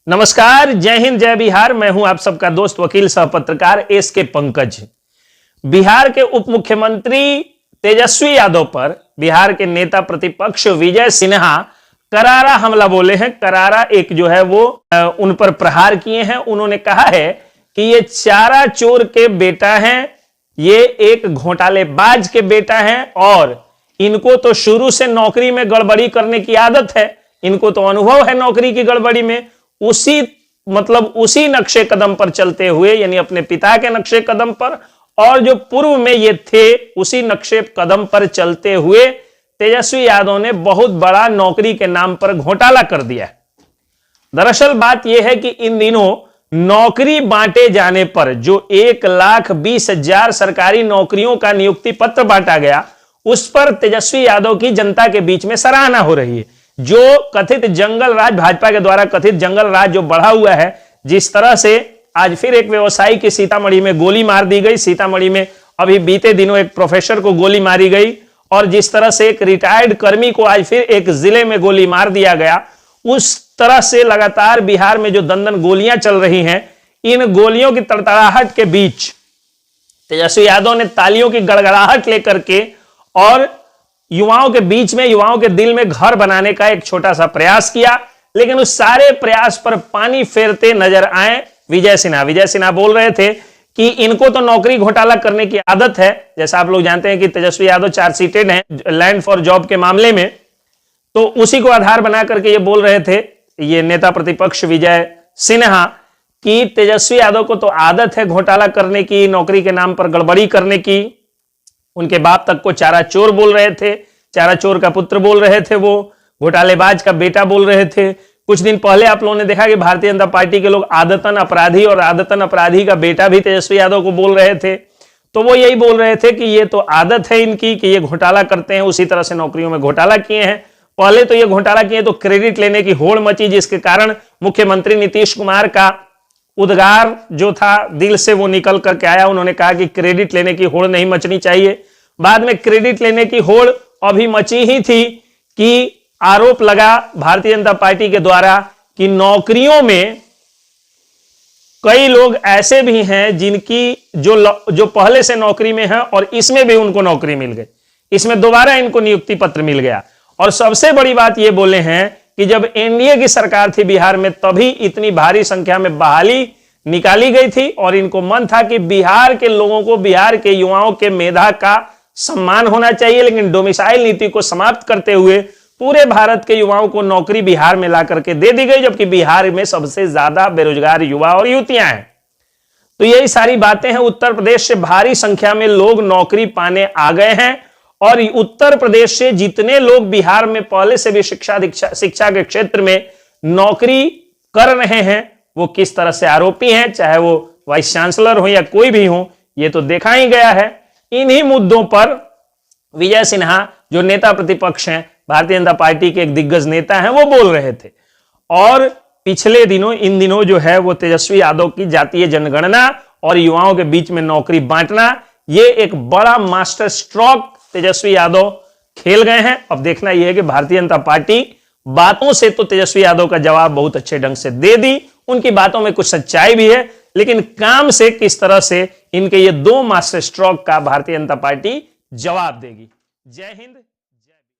नमस्कार, जय हिंद, जय बिहार। मैं हूं आप सबका दोस्त वकील सह पत्रकार एस के पंकज। बिहार के उप मुख्यमंत्री तेजस्वी यादव पर बिहार के नेता प्रतिपक्ष विजय सिन्हा करारा हमला बोले हैं। करारा एक जो है वो उन पर प्रहार किए हैं। उन्होंने कहा है कि ये चारा चोर के बेटा हैं, ये एक घोटालेबाज के बेटा हैं और इनको तो शुरू से नौकरी में गड़बड़ी करने की आदत है। इनको तो अनुभव है नौकरी की गड़बड़ी में। उसी नक्शे कदम पर चलते हुए, यानी अपने पिता के नक्शे कदम पर और जो पूर्व में ये थे उसी नक्शे कदम पर चलते हुए तेजस्वी यादव ने बहुत बड़ा नौकरी के नाम पर घोटाला कर दिया है। दरअसल बात यह है कि इन दिनों नौकरी बांटे जाने पर जो 1,20,000 सरकारी नौकरियों का नियुक्ति पत्र बांटा गया, उस पर तेजस्वी यादव की जनता के बीच में सराहना हो रही है। जो कथित जंगल राज, भाजपा के द्वारा कथित जंगल राज जो बढ़ा हुआ है, जिस तरह से आज फिर एक व्यवसायी की सीतामढ़ी में गोली मार दी गई, सीतामढ़ी में अभी बीते दिनों एक प्रोफेसर को गोली मारी गई और जिस तरह से एक रिटायर्ड कर्मी को आज फिर एक जिले में गोली मार दिया गया, उस तरह से लगातार बिहार में जो दंदन गोलियां चल रही हैं, इन गोलियों की तड़तड़ाहट के बीच तेजस्वी यादव ने तालियों की गड़गड़ाहट लेकर के और युवाओं के बीच में, युवाओं के दिल में घर बनाने का एक छोटा सा प्रयास किया। लेकिन उस सारे प्रयास पर पानी फेरते नजर आए विजय सिन्हा। विजय सिन्हा बोल रहे थे कि इनको तो नौकरी घोटाला करने की आदत है। जैसा आप लोग जानते हैं कि तेजस्वी यादव चार्जशीटेड हैं लैंड फॉर जॉब के मामले में, तो उसी को आधार बना करके ये बोल रहे थे ये नेता प्रतिपक्ष विजय सिन्हा कि तेजस्वी यादव को तो आदत है घोटाला करने की, नौकरी के नाम पर गड़बड़ी करने की। उनके बाप तक को चारा चोर बोल रहे थे, चारा चोर का पुत्र बोल रहे थे, वो घोटालेबाज का बेटा बोल रहे थे। कुछ दिन पहले आप लोगों ने देखा कि भारतीय जनता पार्टी के लोग आदतन अपराधी और आदतन अपराधी का बेटा भी तेजस्वी यादव को बोल रहे थे। तो वो यही बोल रहे थे कि ये तो आदत है इनकी कि ये घोटाला करते हैं, उसी तरह से नौकरियों में घोटाला किए हैं। पहले तो ये घोटाला किए तो क्रेडिट लेने की होड़ मची, जिसके कारण मुख्यमंत्री नीतीश कुमार का उद्गार जो था दिल से वो निकल करके आया। उन्होंने कहा कि क्रेडिट लेने की होड़ नहीं मचनी चाहिए। बाद में क्रेडिट लेने की होड़ अभी मची ही थी कि आरोप लगा भारतीय जनता पार्टी के द्वारा कि नौकरियों में कई लोग ऐसे भी हैं जिनकी जो पहले से नौकरी में है और इसमें भी उनको नौकरी मिल गई, इसमें दोबारा इनको नियुक्ति पत्र मिल गया। और सबसे बड़ी बात ये बोले हैं कि जब एनडीए की सरकार थी बिहार में, तभी इतनी भारी संख्या में बहाली निकाली गई थी और इनको मन था कि बिहार के लोगों को, बिहार के युवाओं के मेधा का सम्मान होना चाहिए। लेकिन डोमिसाइल नीति को समाप्त करते हुए पूरे भारत के युवाओं को नौकरी बिहार में ला करके दे दी गई, जबकि बिहार में सबसे ज्यादा बेरोजगार युवा और युवतियां हैं। तो यही सारी बातें हैं। उत्तर प्रदेश से भारी संख्या में लोग नौकरी पाने आ गए हैं और उत्तर प्रदेश से जितने लोग बिहार में पहले से भी शिक्षा के क्षेत्र में नौकरी कर रहे हैं, वो किस तरह से आरोपी हैं, चाहे वो वाइस चांसलर हो या कोई भी हो, ये तो देखा ही गया है। इन्हीं मुद्दों पर विजय सिन्हा जो नेता प्रतिपक्ष हैं, भारतीय जनता पार्टी के एक दिग्गज नेता हैं, वो बोल रहे थे। और पिछले दिनों, इन दिनों जो है वो तेजस्वी यादव की जातीय जनगणना और युवाओं के बीच में नौकरी बांटना, ये एक बड़ा मास्टर स्ट्रोक तेजस्वी यादव खेल गए हैं। अब देखना यह है कि भारतीय जनता पार्टी बातों से तो तेजस्वी यादव का जवाब बहुत अच्छे ढंग से दे दी, उनकी बातों में कुछ सच्चाई भी है, लेकिन काम से किस तरह से इनके ये दो मास्टर स्ट्रोक का भारतीय जनता पार्टी जवाब देगी। जय हिंद।